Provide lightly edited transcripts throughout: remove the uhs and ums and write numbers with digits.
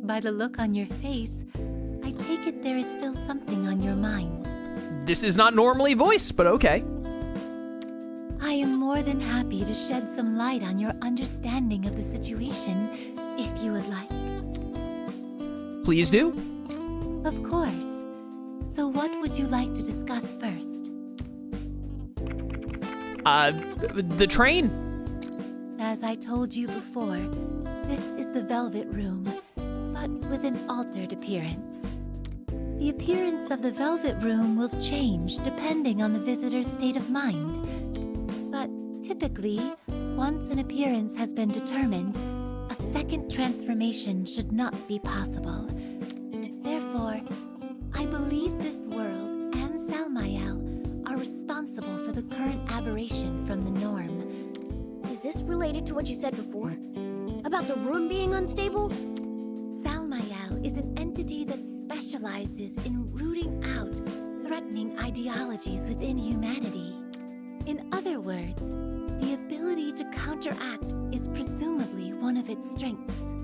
By the look on your face, I take it there is still something on your mind. This is not normally voiced, but okay. I am more than happy to shed some light on your understanding of the situation, if you would like. Please do. Of course. So what would you like to discuss first? The train. As I told you before, this is the Velvet Room, but with an altered appearance. The appearance of the Velvet Room will change depending on the visitor's state of mind. But typically, once an appearance has been determined, a second transformation should not be possible. Therefore, I believe this world and Salmael are responsible for the current aberration from the norm. Is this related to what you said before? About the room being unstable? Salmael is an entity that specializes in rooting out threatening ideologies within humanity. In other words, the ability to counteract is presumably one of its strengths.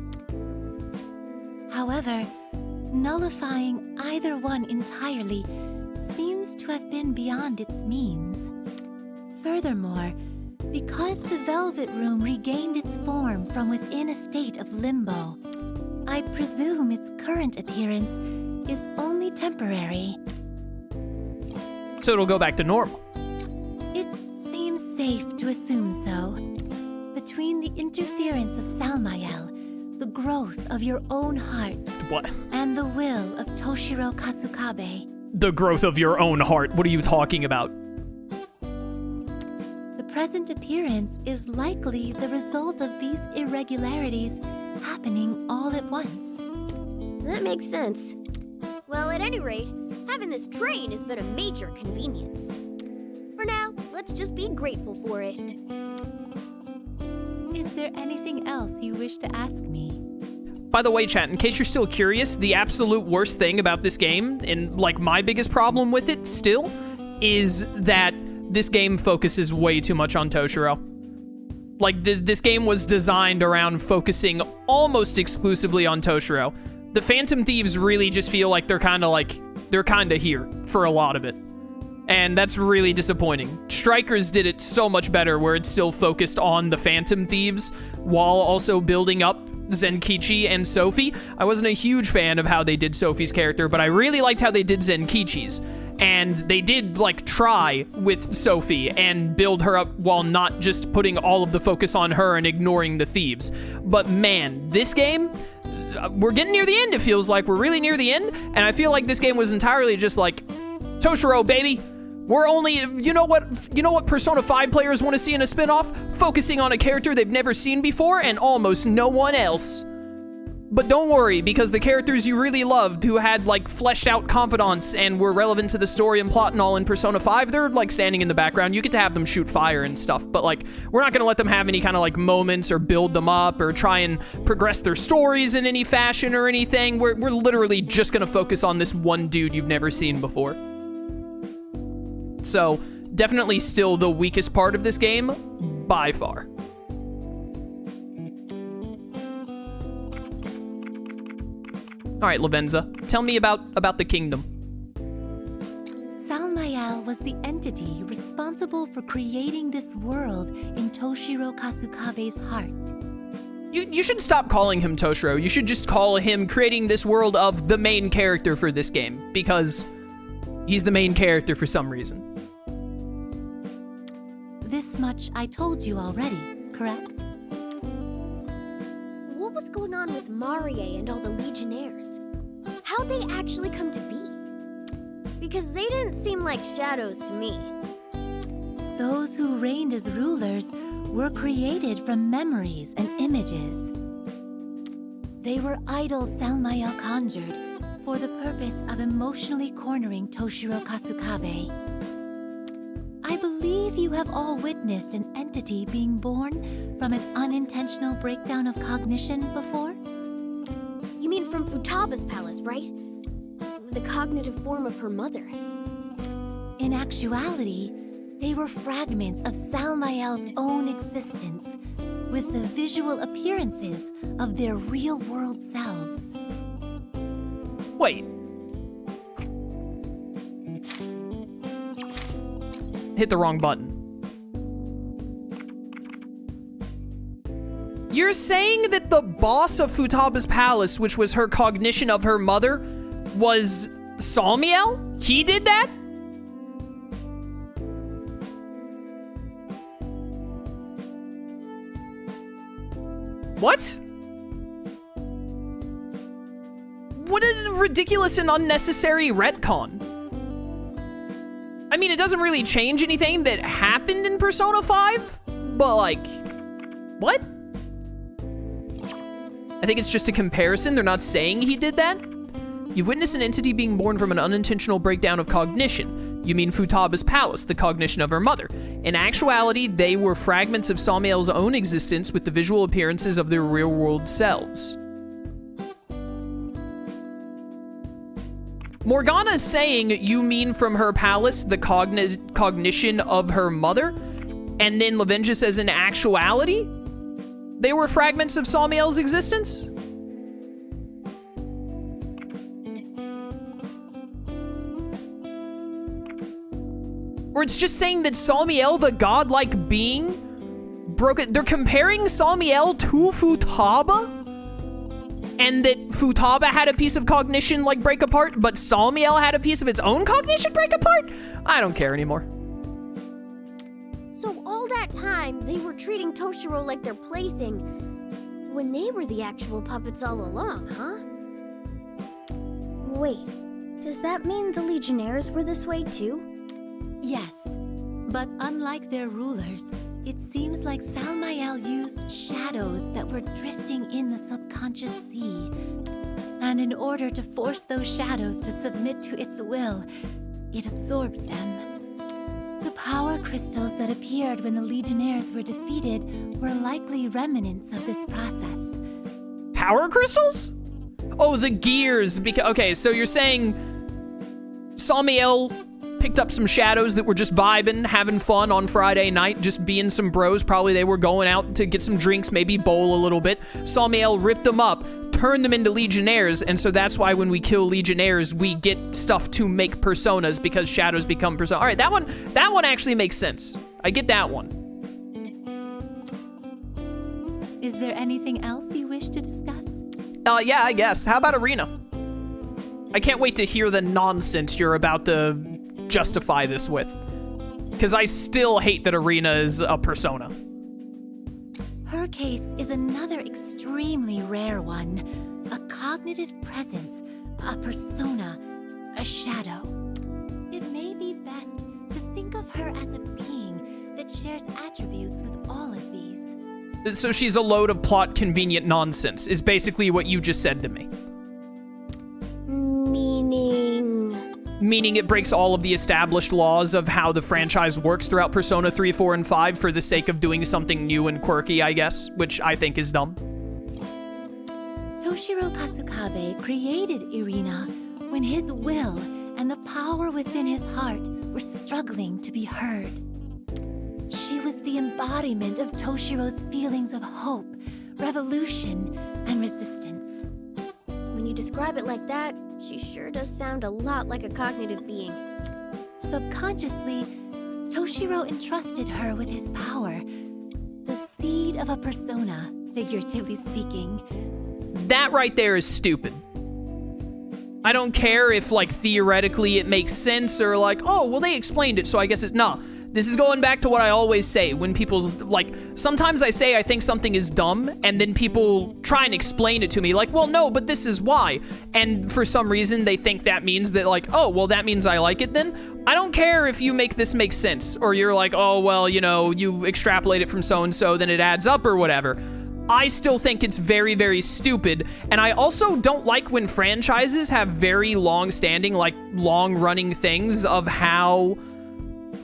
However, nullifying either one entirely seems to have been beyond its means. Furthermore, because the Velvet Room regained its form from within a state of limbo, I presume its current appearance is only temporary. So it'll go back to normal. It seems safe to assume so. Between the interference of Salmael, the growth of your own heart, What? and the will of Toshiro Kasukabe, The growth of your own heart. What are you talking about? the present appearance is likely the result of these irregularities happening all at once. That makes sense. Well, at any rate, having this train has been a major convenience. For now, let's just be grateful for it. Is there anything else you wish to ask me? By the way, chat, in case you're still curious, the absolute worst thing about this game, and like my biggest problem with it still, is that this game focuses way too much on Toshiro. Like, this game was designed around focusing almost exclusively on Toshiro. The Phantom Thieves really just feel like they're kind of here for a lot of it. And that's really disappointing. Strikers did it so much better, where it's still focused on the Phantom Thieves while also building up Zenkichi and Sophie. I wasn't a huge fan of how they did Sophie's character, but I really liked how they did Zenkichi's. And they did, like, try with Sophie and build her up while not just putting all of the focus on her and ignoring the thieves. But man, this game, we're getting near the end, it feels like. We're really near the end, and I feel like this game was entirely just like, Toshiro, baby! We're only, you know what Persona 5 players want to see in a spin-off? Focusing on a character they've never seen before and almost no one else. But don't worry, because the characters you really loved, who had, like, fleshed out confidants and were relevant to the story and plot and all in Persona 5, they're, like, standing in the background. You get to have them shoot fire and stuff, but, like, we're not gonna let them have any kind of, like, moments or build them up or try and progress their stories in any fashion or anything. We're literally just gonna focus on this one dude you've never seen before. So, definitely still the weakest part of this game, by far. All right, Lavenza, tell me about the kingdom. Salmael was the entity responsible for creating this world in Toshiro Kasukabe's heart. You should stop calling him Toshiro. You should just call him creating this world of the main character for this game, because he's the main character for some reason. This much I told you already, correct? What was going on with Marie and all the Legionnaires? How'd they actually come to be? Because they didn't seem like shadows to me. Those who reigned as rulers were created from memories and images. They were idols Salmael conjured for the purpose of emotionally cornering Toshiro Kasukabe. I believe you have all witnessed an entity being born from an unintentional breakdown of cognition before? You mean from Futaba's palace, right? The cognitive form of her mother. In actuality, they were fragments of Salmael's own existence, with the visual appearances of their real-world selves. Wait. Hit the wrong button. You're saying that the boss of Futaba's palace, which was her cognition of her mother, was Salmiel? He did that? What? What a ridiculous and unnecessary retcon. I mean, it doesn't really change anything that happened in Persona 5, but like, what? I think it's just a comparison. They're not saying he did that. You've witnessed an entity being born from an unintentional breakdown of cognition. You mean Futaba's palace, the cognition of her mother. In actuality, they were fragments of Salmiel's own existence with the visual appearances of their real-world selves. Morgana's saying you mean from her palace, the cognition of her mother? And then Lavenza says in actuality, they were fragments of Salmiel's existence? Or it's just saying that Salmiel, the godlike being, broke it. They're comparing Salmiel to Futaba? And that Futaba had a piece of cognition, like, break apart, but Salmiel had a piece of its own cognition break apart? I don't care anymore. So all that time, they were treating Toshiro like their plaything, when they were the actual puppets all along, huh? Wait, does that mean the Legionnaires were this way too? Yes, but unlike their rulers, it seems like Salmiel used shadows that were drifting in the subconscious sea. And in order to force those shadows to submit to its will, it absorbed them. The power crystals that appeared when the Legionnaires were defeated were likely remnants of this process. Power crystals? Oh, the gears. Okay, so you're saying Salmiel picked up some shadows that were just vibing, having fun on Friday night, just being some bros. Probably they were going out to get some drinks, maybe bowl a little bit. Salmiel ripped them up, turned them into Legionnaires, and so that's why when we kill Legionnaires, we get stuff to make personas, because shadows become personas. All right, that one actually makes sense. I get that one. Is there anything else you wish to discuss? Yeah, I guess. How about Arena? I can't wait to hear the nonsense you're about to justify this with, because I still hate that Arena is a persona. Her case is another extremely rare one. A cognitive presence, a persona, a shadow. It may be best to think of her as a being that shares attributes with all of these. So she's a load of plot convenient nonsense, is basically what you just said to me. Meaning it breaks all of the established laws of how the franchise works throughout Persona 3, 4, and 5 for the sake of doing something new and quirky, I guess, which I think is dumb. Toshiro Kasukabe created Irina when his will and the power within his heart were struggling to be heard. She was the embodiment of Toshiro's feelings of hope, revolution, and resistance. When you describe it like that, she sure does sound a lot like a cognitive being. Subconsciously, Toshiro entrusted her with his power, the seed of a persona, figuratively speaking. That right there is stupid. I don't care if, like, theoretically it makes sense, or like, oh, well, they explained it, so I guess it's... No. This is going back to what I always say when people, like, sometimes I say I think something is dumb, and then people try and explain it to me, like, well, no, but this is why. And for some reason, they think that means that, like, oh, well, that means I like it then. I don't care if you make this make sense, or you're like, oh, well, you know, you extrapolate it from so-and-so, then it adds up or whatever. I still think it's very, very stupid, and I also don't like when franchises have very long-standing, like, long-running things of how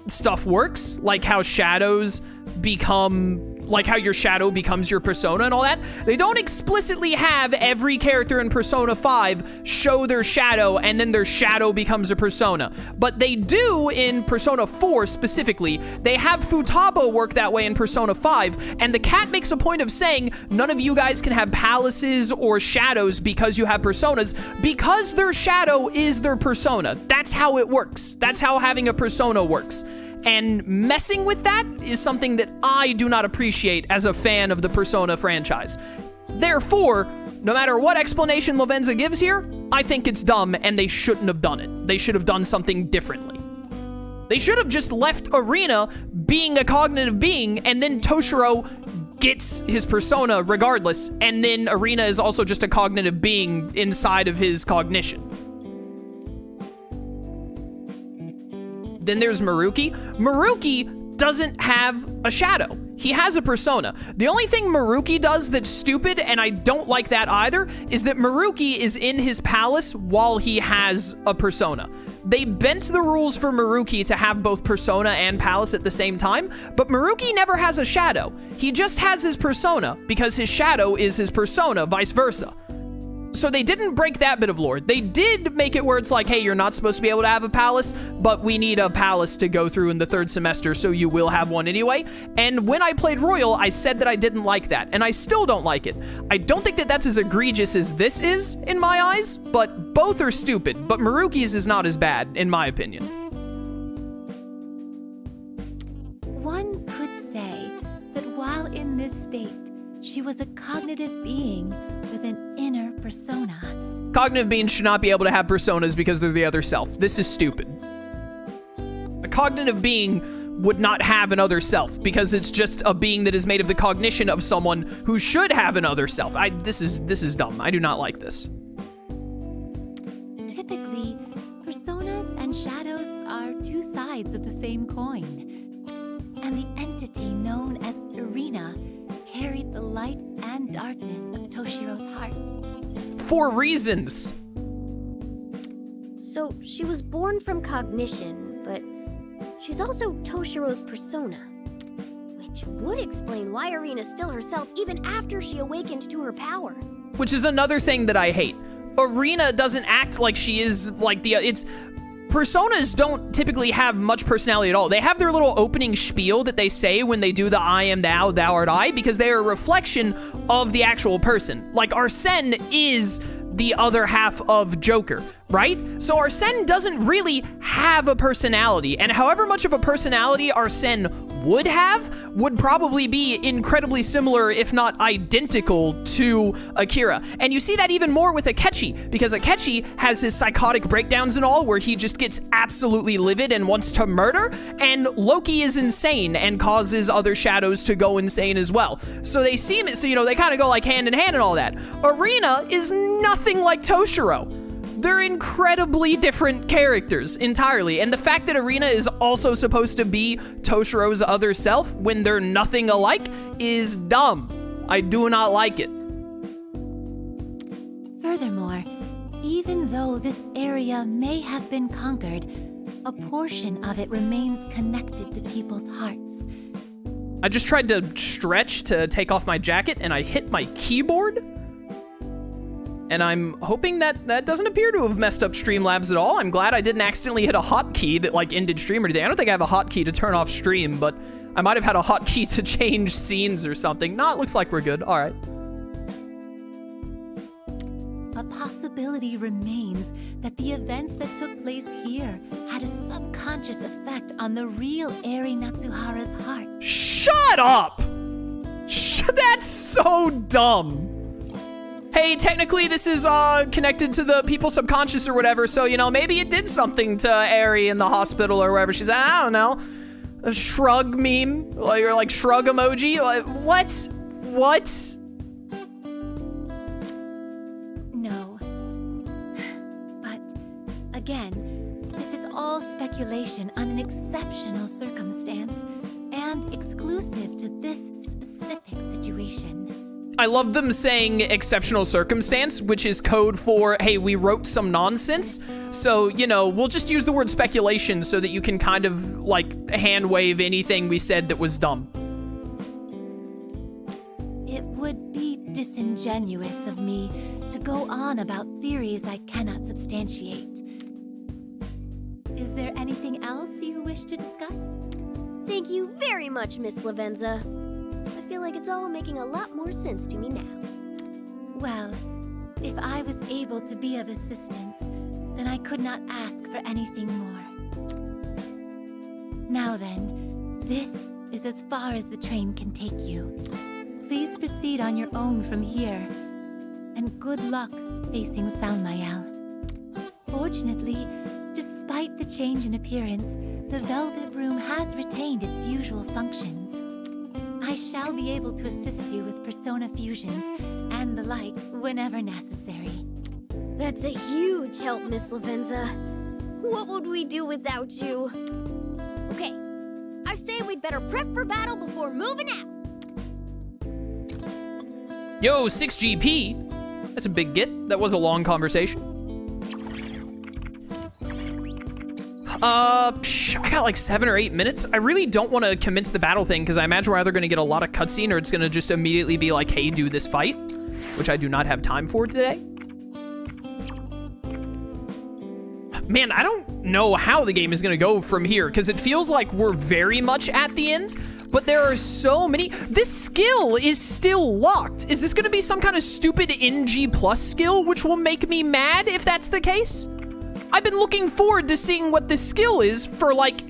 stuff works, like how shadows become like how your shadow becomes your persona and all that. They don't explicitly have every character in Persona 5 show their shadow and then their shadow becomes a persona. But they do in Persona 4 specifically. They have Futaba work that way in Persona 5, and the cat makes a point of saying none of you guys can have palaces or shadows because you have personas, because their shadow is their persona. That's how it works. That's how having a persona works. And messing with that is something that I do not appreciate as a fan of the Persona franchise. Therefore, no matter what explanation Lavenza gives here, I think it's dumb and they shouldn't have done it. They should have done something differently. They should have just left Arena being a cognitive being, and then Toshiro gets his persona regardless, and then Arena is also just a cognitive being inside of his cognition. Then there's Maruki. Maruki doesn't have a shadow. He has a persona. The only thing Maruki does that's stupid, and I don't like that either, is that Maruki is in his palace while he has a persona. They bent the rules for Maruki to have both persona and palace at the same time, but Maruki never has a shadow. He just has his persona because his shadow is his persona, vice versa. So they didn't break that bit of lore. They did make it where it's like, hey, you're not supposed to be able to have a palace, but we need a palace to go through in the 3rd semester, so you will have one anyway. And when I played Royal, I said that I didn't like that, and I still don't like it. I don't think that that's as egregious as this is, in my eyes, but both are stupid. But Maruki's is not as bad, in my opinion. One could say that while in this state, she was a cognitive being with an inner persona. Cognitive beings should not be able to have personas because they're the other self. This is stupid. A cognitive being would not have an other self because it's just a being that is made of the cognition of someone who should have an other self. This is dumb. I do not like this. Typically, personas and shadows are two sides of the same coin. And the entity known as Arena carried the light and darkness of Toshiro's heart. For reasons. So she was born from cognition, but she's also Toshiro's persona. Which would explain why Arena's still herself even after she awakened to her power. Which is another thing that I hate. Arena doesn't act like she is like personas don't typically have much personality at all. They have their little opening spiel that they say when they do the I am thou, thou art I, because they are a reflection of the actual person. Like Arsene is the other half of Joker, right? So Arsene doesn't really have a personality, and however much of a personality Arsene would probably be incredibly similar, if not identical, to Akira. And you see that even more with Akechi, because Akechi has his psychotic breakdowns and all, where he just gets absolutely livid and wants to murder, and Loki is insane and causes other shadows to go insane as well. So they seem, they kind of go like hand in hand and all that. Arena is nothing like Toshiro. They're incredibly different characters entirely, and the fact that Arena is also supposed to be Toshiro's other self when they're nothing alike is dumb. I do not like it. Furthermore, even though this area may have been conquered, a portion of it remains connected to people's hearts. I just tried to stretch to take off my jacket, and I hit my keyboard. And I'm hoping that that doesn't appear to have messed up Streamlabs at all. I'm glad I didn't accidentally hit a hotkey that ended stream or anything. I don't think I have a hotkey to turn off stream, but I might have had a hotkey to change scenes or something. No, it looks like we're good. All right. A possibility remains that the events that took place here had a subconscious effect on the real Eri Natsuhara's heart. Shut up! That's so dumb. Hey, technically this is connected to the people's subconscious or whatever, so, maybe it did something to Eri in the hospital or wherever she's at. I don't know. A shrug meme? Or like shrug emoji? What? What? No. But, again, this is all speculation on an exceptional circumstance and exclusive to this specific situation. I love them saying exceptional circumstance, which is code for, hey, we wrote some nonsense. So, we'll just use the word speculation so that you can kind of, hand wave anything we said that was dumb. disingenuous of me to go on about theories I cannot substantiate. Is there anything else you wish to discuss? Thank you very much, Miss Lavenza. I feel like it's all making a lot more sense to me now. Well, if I was able to be of assistance, then I could not ask for anything more. Now then, this is as far as the train can take you. Please proceed on your own from here, and good luck facing Salmael. Fortunately, despite the change in appearance, the Velvet Room has retained its usual functions. I shall be able to assist you with persona fusions and the like whenever necessary. That's a huge help, Miss Lavenza. What would we do without you? Okay, I say we'd better prep for battle before moving out. Yo, 6 GP. That's a big get. That was a long conversation. I got like 7 or 8 minutes. I really don't want to commence the battle thing because I imagine we're either going to get a lot of cutscene or it's going to just immediately be like, hey, do this fight, which I do not have time for today. Man, I don't know how the game is going to go from here because it feels like we're very much at the end, but there are so many. This skill is still locked. Is this going to be some kind of stupid NG plus skill, which will make me mad if that's the case? I've been looking forward to seeing what this skill is for like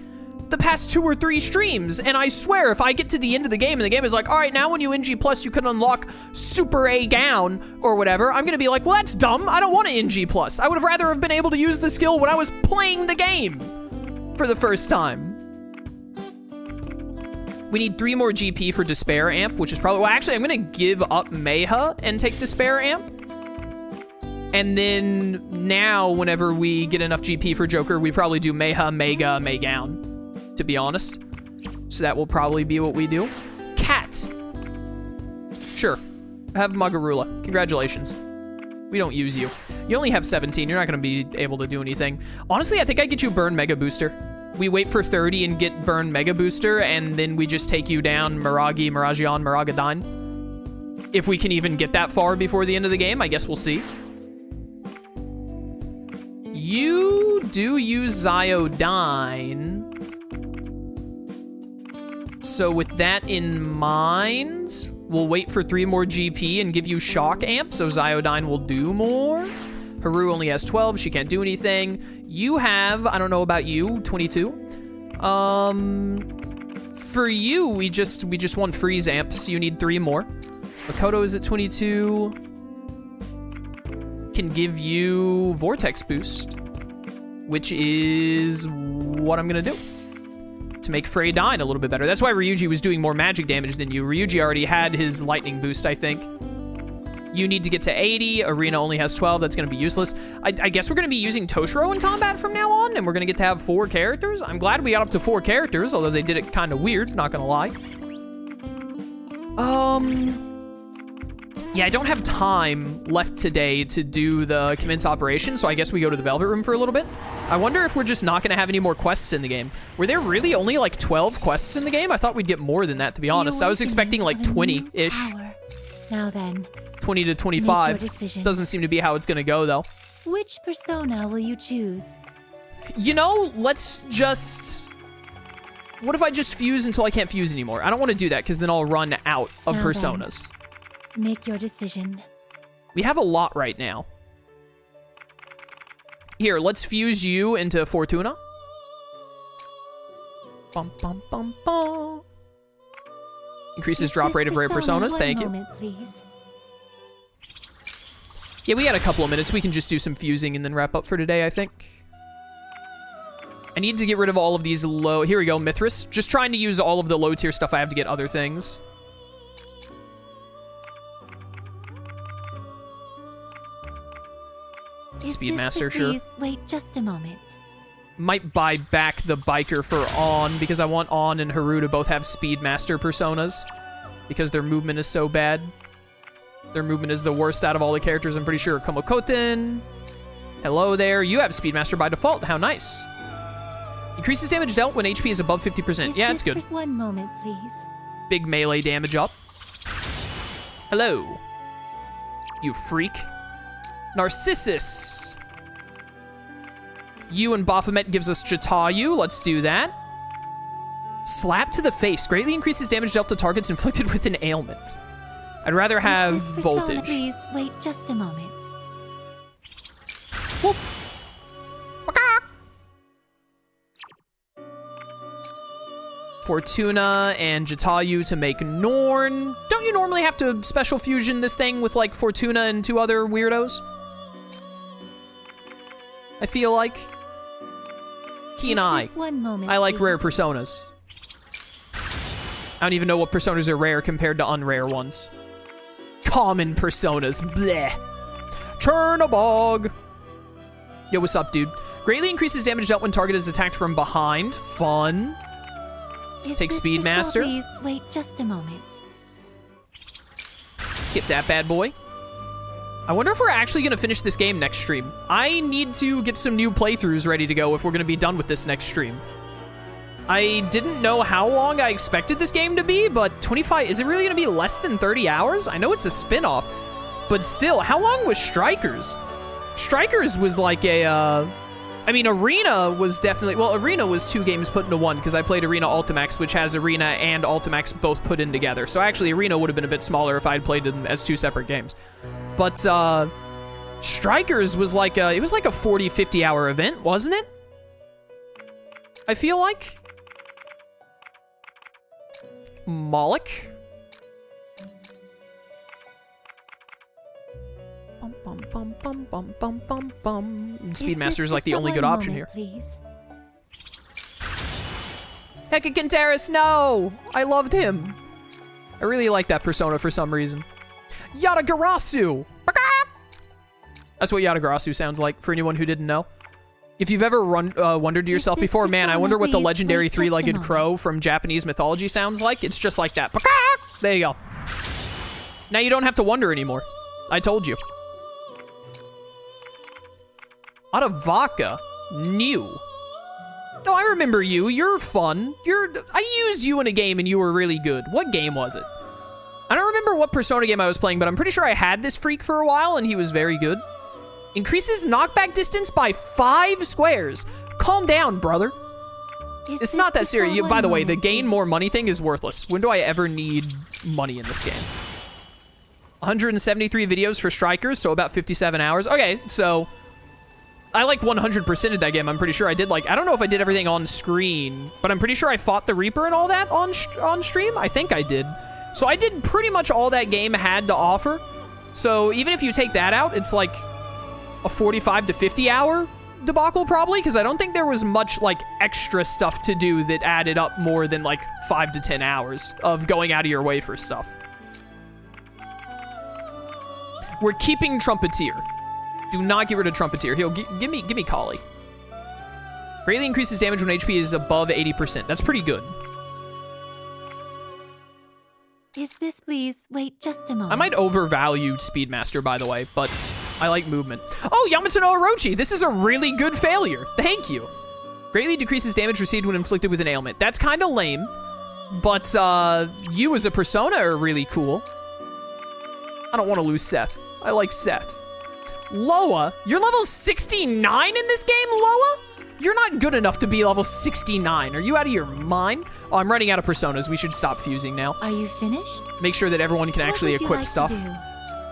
the past 2 or 3 streams, and I swear if I get to the end of the game and the game is like, all right, now when you NG plus you can unlock Super A Gown or whatever, I'm gonna be like, well, that's dumb. I don't want to NG plus. I would have rather have been able to use the skill when I was playing the game for the first time. We need 3 more GP for Despair Amp, which is probably, well, actually, I'm gonna give up Meha and take Despair Amp. And then now, whenever we get enough GP for Joker, we probably do Meha, Mega, Maygown, to be honest. So that will probably be what we do. Cat. Sure. Have Magarula. Congratulations. We don't use you. You only have 17. You're not going to be able to do anything. Honestly, I think I get you Burn Mega Booster. We wait for 30 and get Burn Mega Booster, and then we just take you down Miragi, Miragion, Miragadine. If we can even get that far before the end of the game, I guess we'll see. You do use Ziodyne. So with that in mind, we'll wait for 3 more GP and give you Shock Amp, so Ziodyne will do more. Haru only has 12, she can't do anything. You have, I don't know about you, 22. For you, we just want Freeze Amp, so you need 3 more. Makoto is at 22. Can give you Vortex Boost, which is what I'm gonna do to make Freydine a little bit better. That's why Ryuji was doing more magic damage than you. Ryuji already had his lightning boost, I think. You need to get to 80. Arena only has 12. That's gonna be useless. I guess we're gonna be using Toshiro in combat from now on, and we're gonna get to have 4 characters. I'm glad we got up to 4 characters, although they did it kind of weird, not gonna lie. Yeah, I don't have time left today to do the commence operation, so I guess we go to the Velvet Room for a little bit. I wonder if we're just not going to have any more quests in the game. Were there really only like 12 quests in the game? I thought we'd get more than that, to be honest. I was expecting like 20-ish. Now then, 20 to 25. Doesn't seem to be how it's going to go, though. which persona will you choose? You know, let's just... What if I just fuse until I can't fuse anymore? I don't want to do that, because then I'll run out of Now personas. Then, make your decision. We have a lot right now. Here, let's fuse you into Fortuna. Bum, bum, bum, bum. Increases drop rate of rare personas. Thank you. Please. Yeah, we got a couple of minutes. We can just do some fusing and then wrap up for today, I think. I need to get rid of all of these low... Here we go, Mithras. Just trying to use all of the low-tier stuff I have to get other things. Speedmaster, sure. Please wait just a moment. Might buy back the biker for On, because I want On and Haru to both have Speedmaster personas. Because their movement is so bad. Their movement is the worst out of all the characters, I'm pretty sure. Komokoten. Hello there. You have Speedmaster by default. How nice. Increases damage dealt when HP is above 50%. Yeah, it's good. Just one moment, please. Big melee damage up. Hello. You freak. Narcissus. You and Baphomet gives us Jatayu. Let's do that. Slap to the face. Greatly increases damage dealt to targets inflicted with an ailment. I'd rather have Is this persona, voltage. Please wait just a moment. Whoop. Fortuna and Jatayu to make Norn. Don't you normally have to special fusion this thing with, like, Fortuna and 2 other weirdos? I feel like. Keen eye. One moment, I like please. rare personas. I don't even know what personas are rare compared to unrare ones. Common personas. Bleh. Chernobog. Yo, what's up, dude? Greatly increases damage dealt when target is attacked from behind. Fun. Take Speedmaster. Please wait just a moment. Skip that bad boy. I wonder if we're actually going to finish this game next stream. I need to get some new playthroughs ready to go if we're going to be done with this next stream. I didn't know how long I expected this game to be, but 25... Is it really going to be less than 30 hours? I know it's a spin-off, but still, how long was Strikers? Strikers was like a... I mean, Arena was definitely... Well, Arena was 2 games put into one, because I played Arena Ultimax, which has Arena and Ultimax both put in together. So actually, Arena would have been a bit smaller if I had played them as 2 separate games. But, Strikers was like a... It was like a 40, 50-hour event, wasn't it? I feel like. Moloch. Bum, bum, bum, bum, bum, bum, bum, bum. Speedmaster is like the only good option here. Please. Hecakinteris, no! I loved him. I really like that persona for some reason. Yatagarasu! That's what Yatagarasu sounds like, for anyone who didn't know. If you've ever wondered to yourself before, man, I wonder what the legendary 3-legged crow from Japanese mythology sounds like. It's just like that. There you go. Now you don't have to wonder anymore. I told you. Atavaka. New. No, I remember you. You're fun. I used you in a game and you were really good. What game was it? I don't remember what Persona game I was playing, but I'm pretty sure I had this freak for a while and he was very good. Increases knockback distance by 5 squares. Calm down, brother. It's not that serious. By the way, the gain more money thing is worthless. When do I ever need money in this game? 173 videos for Strikers, so about 57 hours. Okay, so I like 100%ed that game. I'm pretty sure I did I don't know if I did everything on screen, but I'm pretty sure I fought the Reaper and all that on stream. I think I did. So I did pretty much all that game had to offer. So even if you take that out, it's like a 45 to 50 hour debacle probably, because I don't think there was much extra stuff to do that added up more than 5 to 10 hours of going out of your way for stuff. We're keeping Trumpeteer. Do not get rid of Trumpeteer. He'll give me Kali. Greatly increases damage when HP is above 80%. That's pretty good. Is this please wait just a moment? I might overvalue Speedmaster, by the way, but I like movement. Oh, Yamato no Orochi. This is a really good failure. Thank you. Greatly decreases damage received when inflicted with an ailment. That's kind of lame, but you as a persona are really cool. I don't want to lose Seth. I like Seth. Loa, you're level 69 in this game, Loa? You're not good enough to be level 69. Are you out of your mind? Oh, I'm running out of personas. We should stop fusing now. Are you finished? Make sure that everyone can actually equip stuff.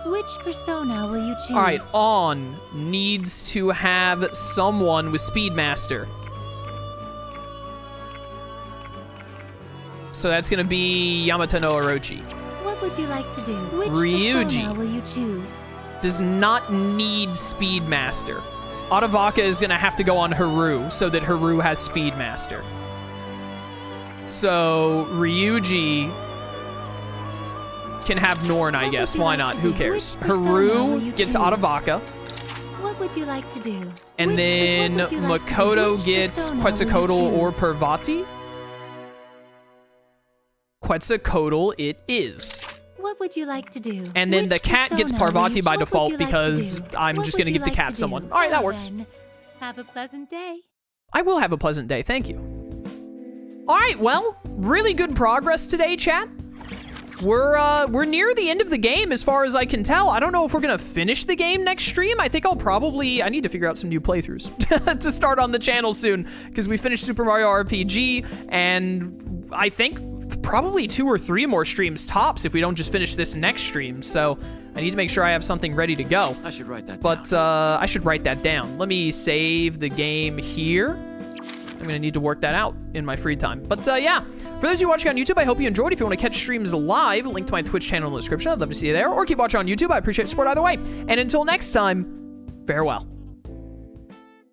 Which persona will you choose? All right, On needs to have someone with Speedmaster. So that's going to be Yamato no Orochi. What would you like to do? Which Ryuji persona will you choose? does not need Speedmaster. Atavaka is going to have to go on Haru so that Haru has Speedmaster. So Ryuji can have Norn, I guess. Why not? Who cares? Haru gets Atavaka. What would you like to do? And then Makoto gets Quetzalcoatl or Parvati. Quetzalcoatl it is. What would you like to do? And then the cat gets Parvati by default because I'm just going to give the cat someone. All right, that works. Have a pleasant day. I will have a pleasant day. Thank you. All right, well, really good progress today, chat. we're near the end of the game as far as I can tell. I don't know if we're gonna finish the game next stream. I think I need to figure out some new playthroughs to start on the channel soon, because we finished Super Mario RPG, and I think probably 2 or 3 more streams tops if we don't just finish this next stream. So I need to make sure I have something ready to go. I should write that But I should write that down. Let me save the game here. I'm gonna need to work that out in my free time. But yeah, for those of you watching on YouTube, I hope you enjoyed. If you want to catch streams live, link to my Twitch channel in the description. I'd love to see you there. Or keep watching on YouTube. I appreciate the support either way. And until next time, farewell.